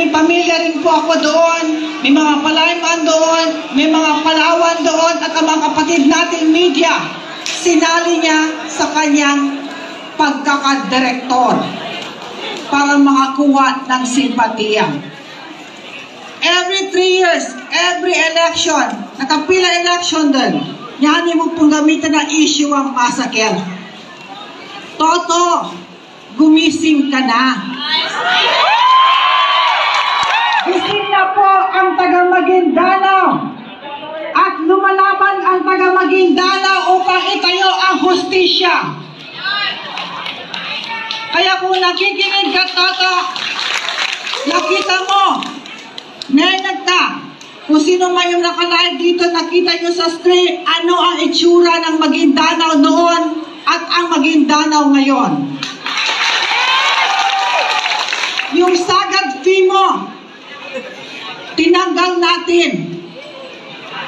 may pamilya rin po ako doon, may mga Palayman doon, may mga Palawan doon, at ang mga kapatid nating media, sinali niya sa kanyang pagkakadirektor para makakuha ng simpatiya. Every 3 years, every election, nakapila election din, yan mo pong gamitin na issue ang massacre. Toto, gumising ka na. Gising na po ang taga-Maguindanao at lumalaban ang taga-Maguindanao upang itayo ang hustisya. Kaya kung nakikinig ka, Toto, nakita mo, nenag ka, kung sino man yung nakalive dito, nakita nyo sa screen, ano ang itsura ng Maguindanao noon at ang Maguindanao ngayon. Yung sagad fee mo, tinanggal natin.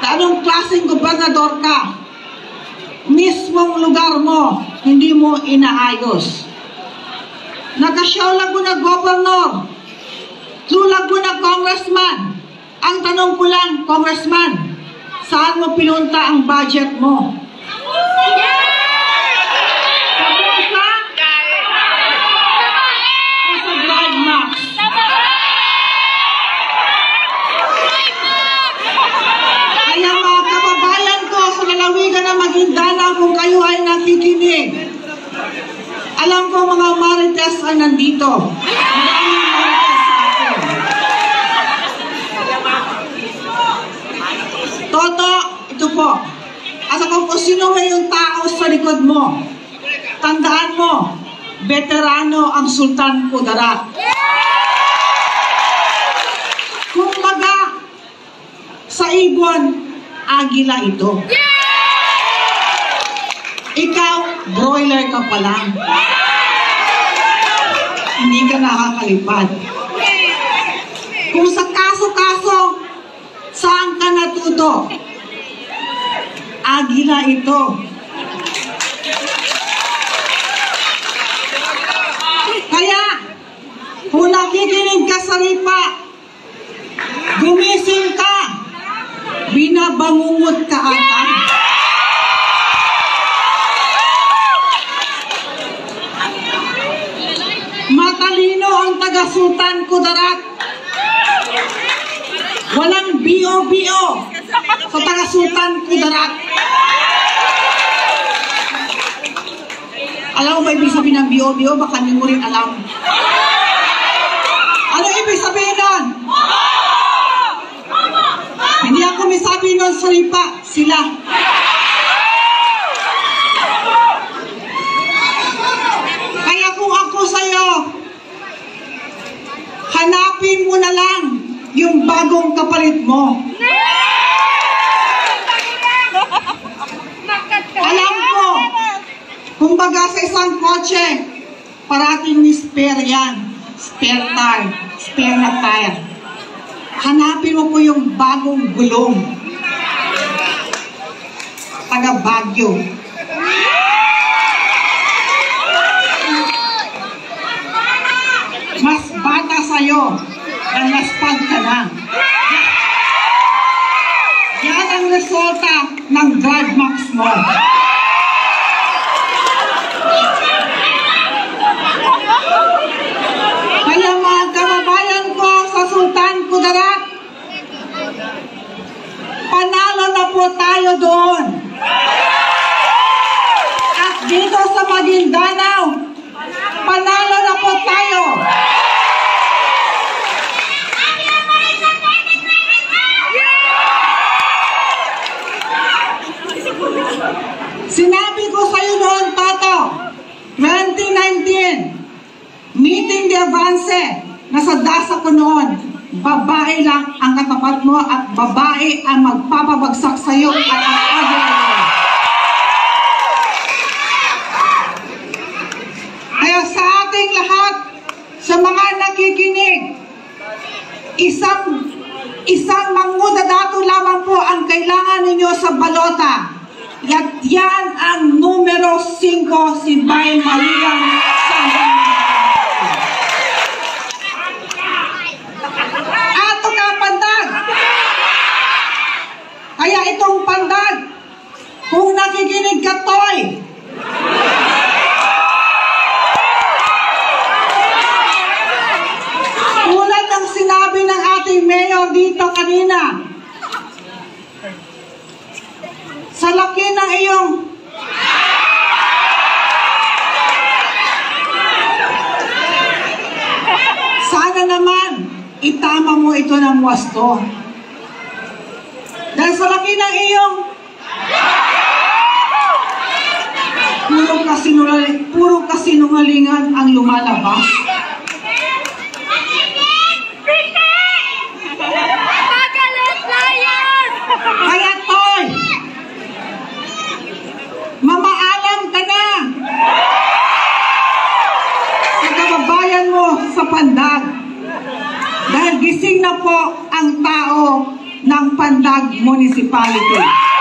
Anong klaseng gobernador ka? Mismong lugar mo, hindi mo inaayos. Nagkasyaw lang ko na governor, tulag ko na congressman. Ang tanong ko lang, congressman, saan mo pinunta ang budget mo? Sa bulsa? O sa Drive Max? Kaya mga kababayan ko sa lalawigan ng Maguindanao, kung kayo ay nakikinig, alam ko mga Marites ay nandito. Maraming Marites sa atin. Toto, ito po. At kung sino may yung tao sa likod mo, tandaan mo, veterano ang Sultan Kudarat. Kumbaga, sa ibon, agila ito. Ikaw, broiler ka pa lang. Hindi ka nakakalipad. Kung sa kaso-kaso, saan ka natuto? Agila ito. Kaya, kung nakikinig ka sa ripa, gumising ka, binabangungot ka ata. Matalino ang taga-Sultan Kudarat. Walang BO-BO sa taga-Sultan Kudarat. Alam mo ba ibig sabihin ng BO-BO? Baka hindi mo rin alam. Ano ibig sabihin nun? Hindi ako may sabi nun sa ripa. Sila. Kaya kung ako sa'yo, hanapin mo na lang yung bagong kapalit mo. Alam ko, kumbaga sa isang kotse, parating ni spare yan. Spare tire. Spare na tire. Hanapin mo po yung bagong gulong. Taga Baguio. Mas bata sa'yo, ang naspag ka na. Yan ang resulta ng Drive Max mo. Kaya mga kababayan ko sa Sultan Kudarat, panalo na po tayo doon. At dito sa Maguindanao, panalo na po tayo. Sinabi ko sa iyo noon, Toto, 2019, meeting de avance, nasa dasa ko noon, babae lang ang katapat mo at babae ang magpapabagsak sa iyo at ang agad. Kaya sa ating lahat, sa mga nakikinig, isang mangudadato lamang po ang kailangan ninyo sa balota. At yan ang numero 5, si Bay Mariang Sangguniang. dito kanina. Sa laki ng iyong sana naman itama mo ito ng wasto. Dahil sa laki ng iyong puro kasinungalingan ang lumalabas. Kaya Toy, mamaalam ka na sa kababayan mo sa Pandag. Dahil gising na po ang tao ng Pandag Municipality.